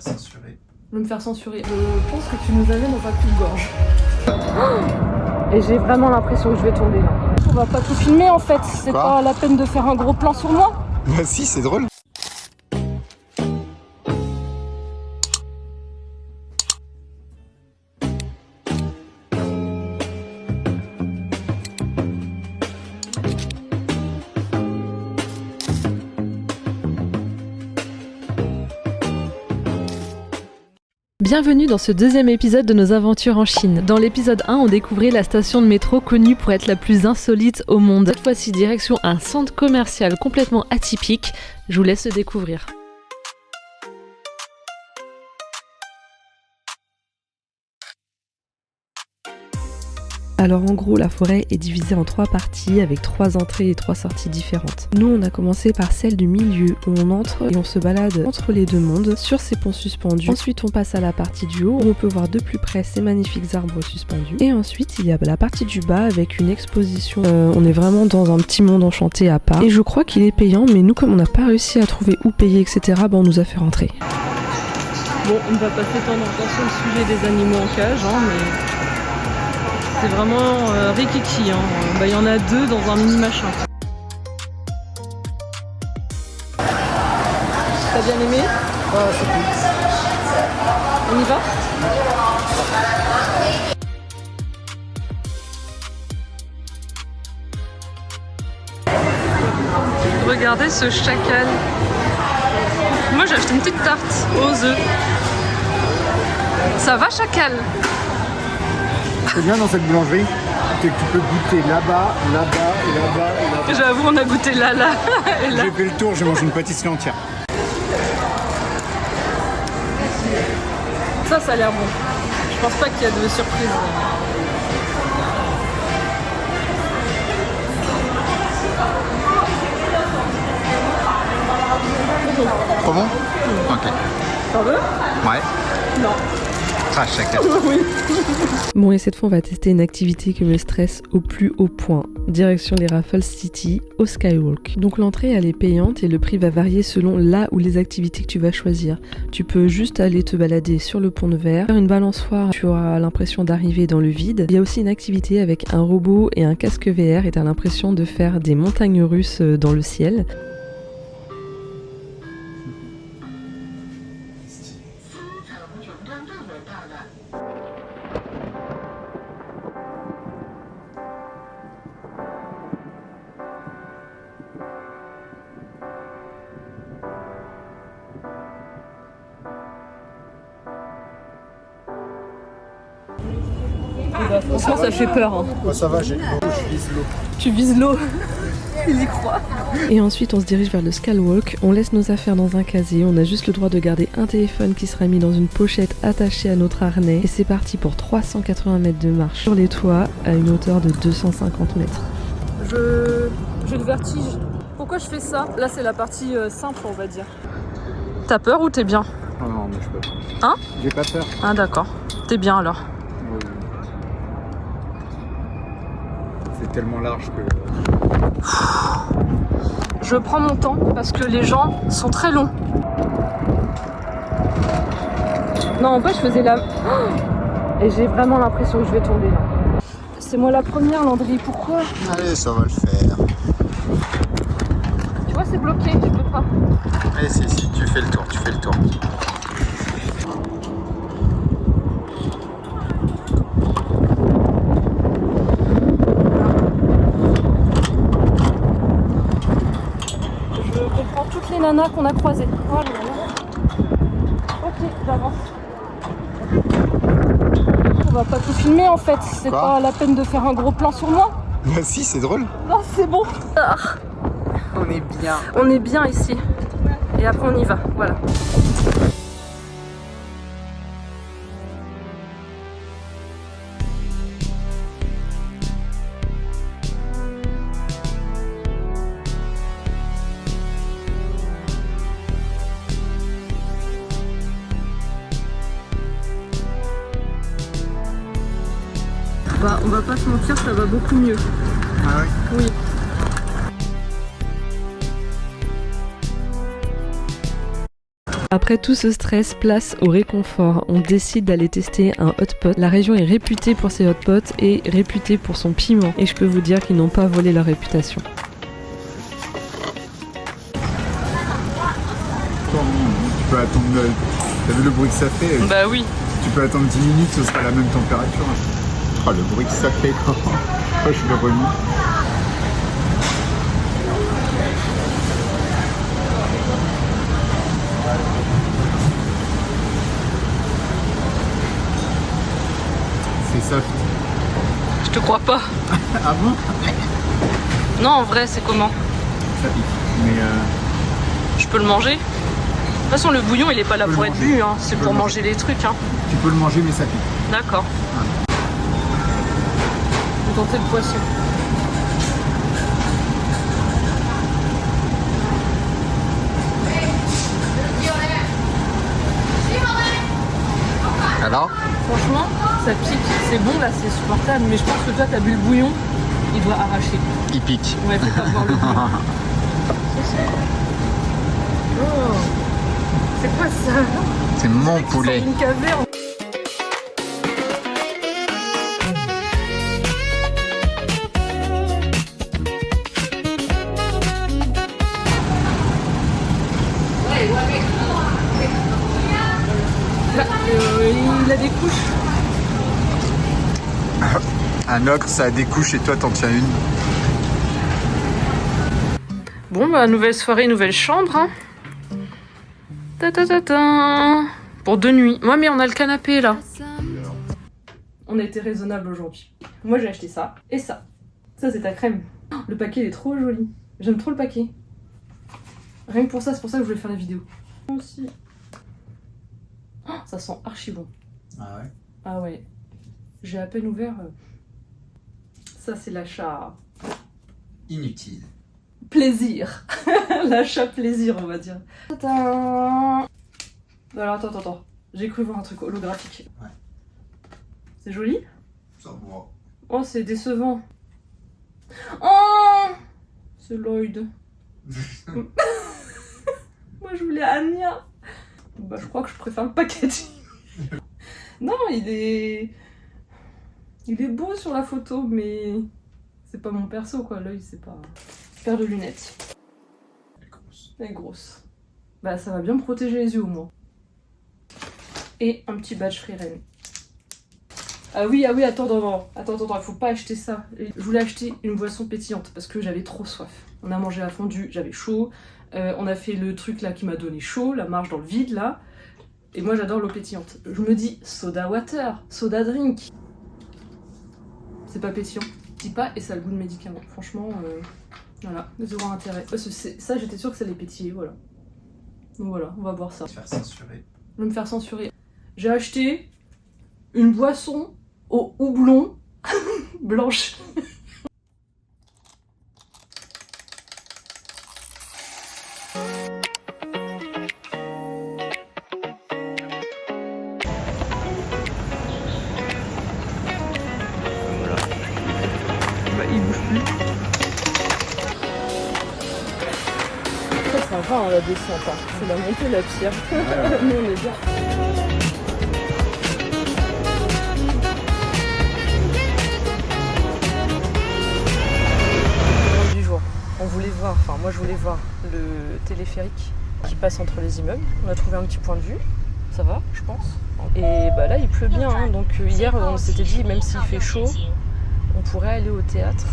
faire censurer. Me faire censurer. Je pense que tu nous amènes dans un coupe-gorge. Et j'ai vraiment l'impression que je vais tomber là. On va pas tout filmer en fait, c'est pas la peine de faire un gros plan sur moi. Bah si, c'est drôle. Bienvenue dans ce deuxième épisode de nos aventures en Chine. Dans l'épisode 1, on découvrait la station de métro connue pour être la plus insolite au monde. Cette fois-ci, direction un centre commercial complètement atypique. Je vous laisse le découvrir. Alors en gros, la forêt est divisée en 3 parties avec 3 entrées et 3 sorties différentes. Nous, on a commencé par celle du milieu où on entre et on se balade entre les deux mondes sur ces ponts suspendus. Ensuite, on passe à la partie du haut où on peut voir de plus près ces magnifiques arbres suspendus. Et ensuite, il y a la partie du bas avec une exposition. On est vraiment dans un petit monde enchanté à part. Et je crois qu'il est payant, mais nous, comme on n'a pas réussi à trouver où payer, etc., on nous a fait rentrer. Bon, on ne va pas s'étendre encore sur le sujet des animaux en cage, mais... c'est vraiment rikiki, y en a 2 dans un mini machin. T'as bien aimé? Ah, c'est cool. On y va? Regardez ce chacal. Moi j'ai acheté une petite tarte aux œufs. Ça va, chacal? C'est bien dans cette boulangerie que tu peux goûter là-bas, là-bas, et là-bas, et là-bas. J'avoue, on a goûté là et là. J'ai fait le tour, j'ai mangé une pâtisserie entière. Ça a l'air bon. Je pense pas qu'il y a de surprises. Trop bon? Ok. T'en veux? Ouais. Non. Ah, chacun. Oui. Bon, et cette fois, on va tester une activité qui me stresse au plus haut point. Direction les Raffles City, au Skywalk. Donc l'entrée, elle est payante et le prix va varier selon là où les activités que tu vas choisir. Tu peux juste aller te balader sur le pont de verre, faire une balançoire, tu auras l'impression d'arriver dans le vide. Il y a aussi une activité avec un robot et un casque VR et tu as l'impression de faire des montagnes russes dans le ciel. Franchement, ça fait peur. Moi, ça va, j'ai l'eau, je vise l'eau. Tu vises l'eau. Il y croit. Et ensuite, on se dirige vers le Skywalk. On laisse nos affaires dans un casier. On a juste le droit de garder un téléphone qui sera mis dans une pochette attachée à notre harnais. Et c'est parti pour 380 mètres de marche sur les toits à une hauteur de 250 mètres. J'ai le vertige. Pourquoi je fais ça? Là, c'est la partie simple, on va dire. T'as peur ou t'es bien? Oh non, mais je peux pas. Hein? J'ai pas peur. Ah d'accord. T'es bien alors. Oui. C'est tellement large que... Je prends mon temps parce que les gens sont très longs. Non, en vrai, je faisais la... Et j'ai vraiment l'impression que je vais tomber là. C'est moi la première, Landry. Pourquoi? Allez, ça va le faire. Tu vois, c'est bloqué. Tu peux pas. Mais si, tu fais le tour, tu fais le tour. Je comprends toutes les nanas qu'on a croisées. Oh là là. Ok, j'avance. On va pas tout filmer en fait. C'est pas la peine de faire un gros plan sur moi. Bah si, c'est drôle. Non, c'est bon. Ah, On est bien. on est bien ici. Et après, on y va. Voilà. Bah, on va pas se mentir, ça va beaucoup mieux. Ah oui? Oui. À Après tout ce stress, place au réconfort. On décide d'aller tester un hot pot. La région est réputée pour ses hot pots et réputée pour son piment. Et je peux vous dire qu'ils n'ont pas volé leur réputation. Tu peux attendre. T'as vu le bruit que ça fait? Bah oui. Tu peux attendre 10 minutes, ce sera la même température. Oh, le bruit que ça fait quand je le remis. C'est ça. Je te crois pas. Ah bon? Non, en vrai, c'est comment? Ça pique. Mais Je peux le manger? De toute façon, le bouillon, il est pas là pour être bu, hein. C'est pour manger les trucs. Hein. tu peux le manger, mais ça pique. D'accord. On va tenter le poisson. Alors? Franchement, ça pique. C'est bon, là, c'est supportable. Mais je pense que toi, t'as bu le bouillon. Il doit arracher. Il pique. Ouais, faut pas boire le bouillon. Oh. C'est quoi ça? C'est mon poulet. C'est une caverne. Il a des couches. Un ocre, ça a des couches et toi, t'en tiens une. Bon, bah, nouvelle soirée, nouvelle chambre. Hein. Ta ta ta ta. Pour 2 nuits. Ouais, mais on a le canapé là. On a été raisonnable aujourd'hui. Moi, j'ai acheté ça et ça. Ça, c'est ta crème. Le paquet, il est trop joli. J'aime trop le paquet. Rien que pour ça, c'est pour ça que je voulais faire la vidéo. Moi aussi. Oh, ça sent archi bon. Ah ouais? Ah ouais. J'ai à peine ouvert. Ça, c'est l'achat. Inutile. Plaisir. L'achat plaisir, on va dire. Tadam. Alors, attends. J'ai cru voir un truc holographique. Ouais. C'est joli? Ça boit. Oh, c'est décevant. Oh, c'est Lloyd. Moi, je voulais Anya. Bah, je crois que je préfère le packaging. Non, il est beau sur la photo, mais c'est pas mon perso, quoi. L'œil, c'est pas... Paire de lunettes. Elle est grosse. Bah, ça va bien me protéger les yeux, au moins. Et un petit badge Freeren. Ah oui, attends, il faut pas acheter ça. Je voulais acheter une boisson pétillante parce que j'avais trop soif. On a mangé la fondue, j'avais chaud. On a fait le truc là qui m'a donné chaud, la marche dans le vide là. Et moi j'adore l'eau pétillante. Je me dis soda water, soda drink. C'est pas pétillant, dis pas, et ça a le goût de médicament. Franchement, voilà, zéro intérêt. Ça, j'étais sûre que ça allait pétiller, voilà. Donc voilà, on va boire ça. Se faire censurer. Je vais me faire censurer. J'ai acheté une boisson au houblon blanche. Il bouge plus. Ça va hein, la descente, hein. C'est la montée la pire. Ouais. Nous on est bien. Du jour, on voulait voir, enfin moi je voulais voir le téléphérique qui passe entre les immeubles. On a trouvé un petit point de vue, ça va je pense. Et bah là il pleut bien, hein. Donc hier on s'était dit même s'il fait chaud, on pourrait aller au théâtre,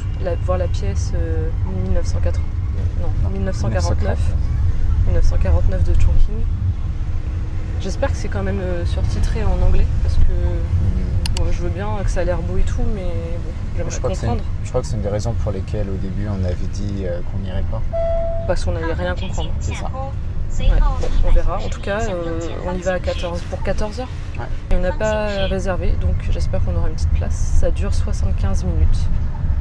voir la pièce 1949 de Chongqing. J'espère que c'est quand même surtitré en anglais parce que bon, je veux bien que ça a l'air beau et tout, mais bon, j'aimerais comprendre. Je crois que c'est une des raisons pour lesquelles au début on avait dit qu'on n'irait pas. Parce qu'on n'allait rien comprendre. C'est ça. Ouais, bon, on verra. En tout cas, on y va à 14h. Ouais. Et on n'a pas réservé, donc j'espère qu'on aura une petite place. Ça dure 75 minutes.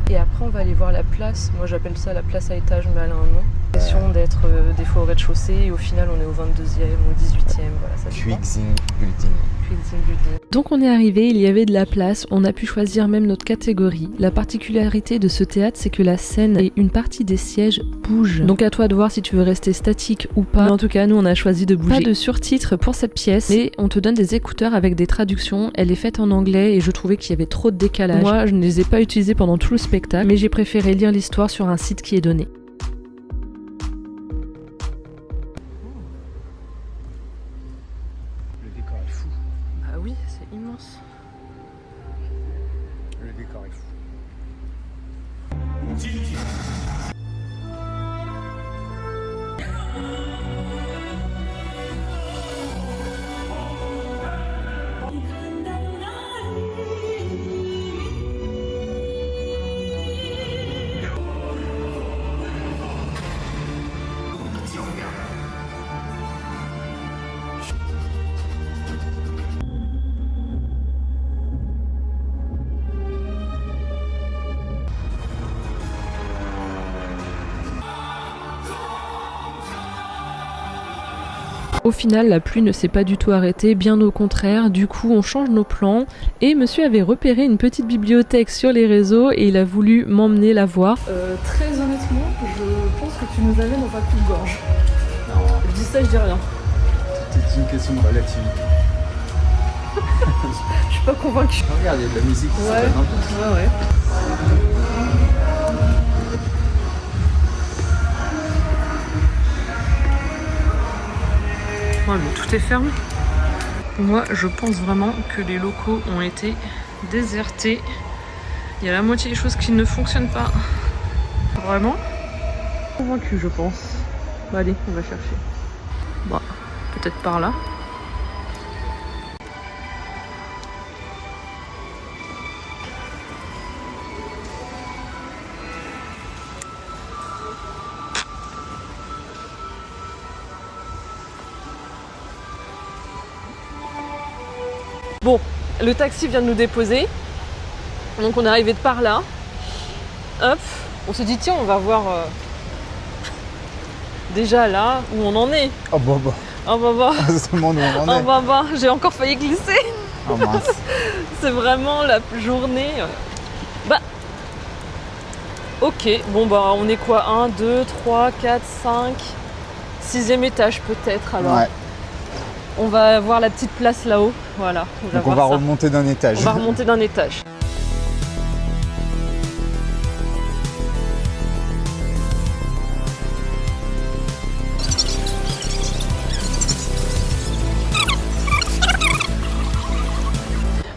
Et après, on va aller voir la place. Moi, j'appelle ça la place à étage, mais elle a un nom. L'impression d'être des fois au rez-de-chaussée et au final on est au 22e ou au 18e, voilà, ça dépend. Quixing Building. Quixing Building. Donc on est arrivé, il y avait de la place, on a pu choisir même notre catégorie. La particularité de ce théâtre, c'est que la scène et une partie des sièges bougent. Donc à toi de voir si tu veux rester statique ou pas. Mais en tout cas, nous on a choisi de bouger. Pas de surtitres pour cette pièce, mais on te donne des écouteurs avec des traductions. Elle est faite en anglais et je trouvais qu'il y avait trop de décalage. Moi, je ne les ai pas utilisés pendant tout le spectacle, mais j'ai préféré lire l'histoire sur un site qui est donné. Le décor est fou. Ah oui, c'est immense. Le décor est fou. Au final, la pluie ne s'est pas du tout arrêtée, bien au contraire. Du coup, on change nos plans et monsieur avait repéré une petite bibliothèque sur les réseaux et il a voulu m'emmener la voir. Très honnêtement, je pense que tu nous amènes dans un coupe-gorge. Non, Je dis ça, je dis rien. c'est une question de relativité. Je suis pas convaincue. Regarde, il y a de la musique qui Ouais, s'appelle un peu. ouais. Ouais, mais tout est fermé. Moi, je pense vraiment que les locaux ont été désertés. Il y a la moitié des choses qui ne fonctionnent pas. Vraiment convaincu, je pense. Bah allez, on va chercher. Bah, peut-être par là. Bon, le taxi vient de nous déposer. Donc on est arrivé de par là. Hop, on se dit tiens, on va voir déjà là où on en est. Oh bah bah. Oh bah bah. On se demande où on en Oh est. bah bah, j'ai encore failli glisser. Oh mince. C'est vraiment la journée. Bah. Ok, bon bah on est quoi 1, 2, 3, 4, 5, 6e étage peut-être alors. Ouais. On va voir la petite place là-haut. Voilà. Donc on va voir ça. remonter d'un étage. On va remonter d'un étage.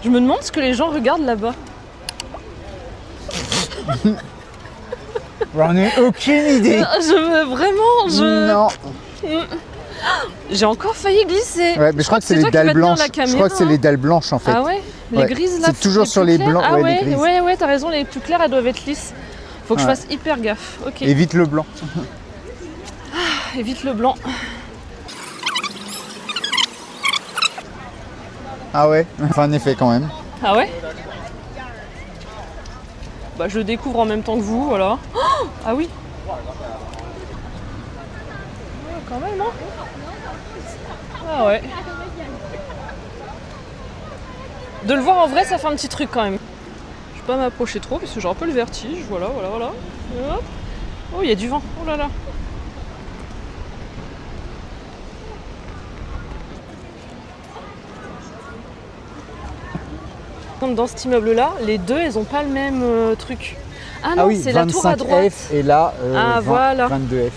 Je me demande ce que les gens regardent là-bas. J'en ai aucune idée. Non. J'ai encore failli glisser. Ouais, mais je crois que c'est les toi qui vas dalles tenir blanches. la Je caméra, crois que c'est hein. les dalles blanches en fait. Ah ouais. Les Ouais. grises là. C'est toujours plus sur les claires. blancs. Ah Ouais, les grises. ouais, t'as raison. Les plus claires, elles doivent être lisses. Faut que je Ouais. fasse hyper gaffe. Ok. Évite le blanc. Évite le blanc. Ah ouais. Enfin un effet quand même. Ah ouais. Bah je découvre en même temps que vous, voilà. Oh ah oui. Ouais, quand même, hein. Ah ouais. De le voir en vrai, ça fait un petit truc quand même. Je vais pas m'approcher trop parce que j'ai un peu le vertige. Voilà. Hop. Oh, il y a du vent. Oh là là. Comme dans cet immeuble-là, les deux, elles ont pas le même truc. Ah non, oui, c'est la tour à droite. 25F et là Ah, voilà. 22F.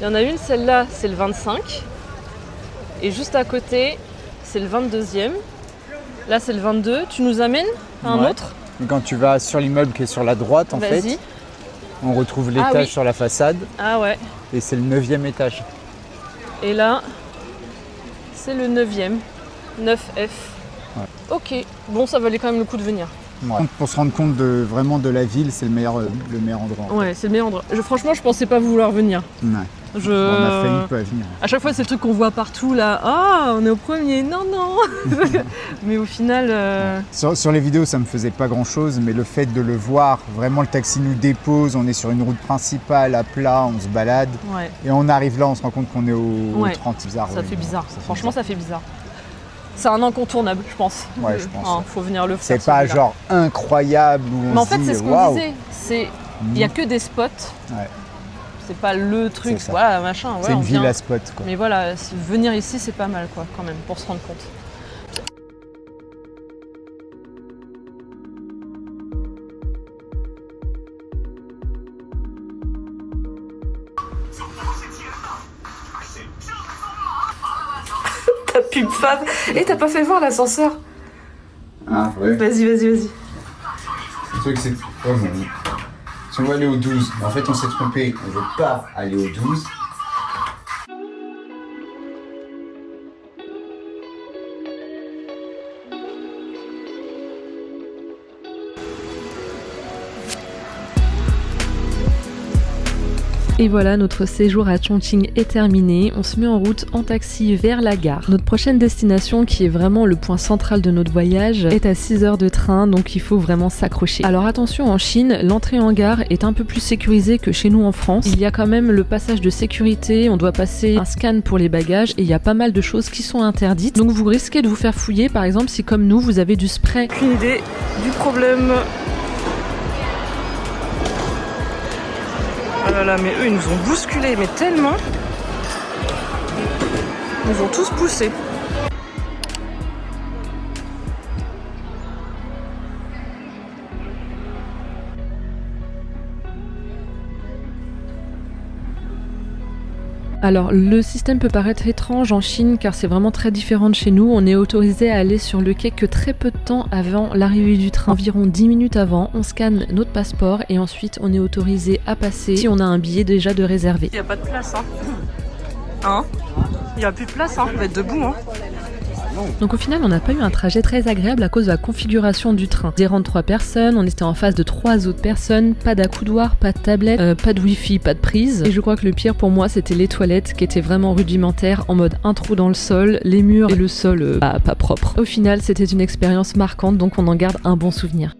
Il y en a une, celle-là, c'est le 25. Et juste à côté, c'est le 22e. Là, c'est le 22. Tu nous amènes à un Ouais. autre? Et quand tu vas sur l'immeuble qui est sur la droite en Vas-y. fait, on retrouve l'étage oui. sur la façade Ah ouais. et c'est le 9e étage. Et là, c'est le 9e. 9F. Ouais. Ok. Bon, ça valait quand même le coup de venir. Ouais. Pour se rendre compte vraiment de la ville, c'est le meilleur endroit. Ouais, c'est le meilleur endroit. Franchement, je pensais pas vouloir venir. Ouais. On a failli pas venir. À chaque fois, c'est le truc qu'on voit partout là. Ah, on est au premier. Non, non. Mais au final. Sur les vidéos, ça me faisait pas grand chose, mais le fait de le voir, vraiment le taxi nous dépose, on est sur une route principale à plat, on se balade. Ouais. Et on arrive là, on se rend compte qu'on est au 30. Bizarre. Ça fait bizarre. Franchement, ça fait bizarre. C'est un incontournable, je pense. Ouais, je pense. Enfin, faut venir le faire. C'est pas genre incroyable où on Mais en se fait, dit, c'est ce qu'on disait. Il n'y a que des spots. Ouais. C'est pas le truc, voilà, machin. C'est une ville à spot, quoi. Mais voilà, venir ici, c'est pas mal, quoi, quand même, pour se rendre compte. Ta pub femme. Et t'as pas fait voir l'ascenseur? Ah, ouais. Vas-y. Le truc, c'est. Oh, si on veut aller au 12, mais en fait, on s'est trompé. On veut pas aller au 12. Et voilà, notre séjour à Chongqing est terminé. On se met en route en taxi vers la gare. Notre prochaine destination, qui est vraiment le point central de notre voyage, est à 6 heures de train, donc il faut vraiment s'accrocher. Alors attention, en Chine, l'entrée en gare est un peu plus sécurisée que chez nous en France. Il y a quand même le passage de sécurité, on doit passer un scan pour les bagages et il y a pas mal de choses qui sont interdites. Donc vous risquez de vous faire fouiller, par exemple, si comme nous, vous avez du spray. Aucune idée du problème. Oh là là, mais eux, ils nous ont bousculés, mais tellement. Ils nous ont tous poussés. Alors, le système peut paraître étrange en Chine car c'est vraiment très différent de chez nous. On est autorisé à aller sur le quai que très peu de temps avant l'arrivée du train. Environ 10 minutes avant, on scanne notre passeport et ensuite on est autorisé à passer si on a un billet déjà de réservé. Il n'y a pas de place, hein. Il n'y a plus de place, on va être debout, Donc au final, on n'a pas eu un trajet très agréable à cause de la configuration du train. Des rangs de 3 personnes, on était en face de 3 autres personnes, pas d'accoudoir, pas de tablette, pas de wifi, pas de prise. Et je crois que le pire pour moi, c'était les toilettes qui étaient vraiment rudimentaires, en mode un trou dans le sol, les murs et le sol pas propre. Au final, c'était une expérience marquante, donc on en garde un bon souvenir.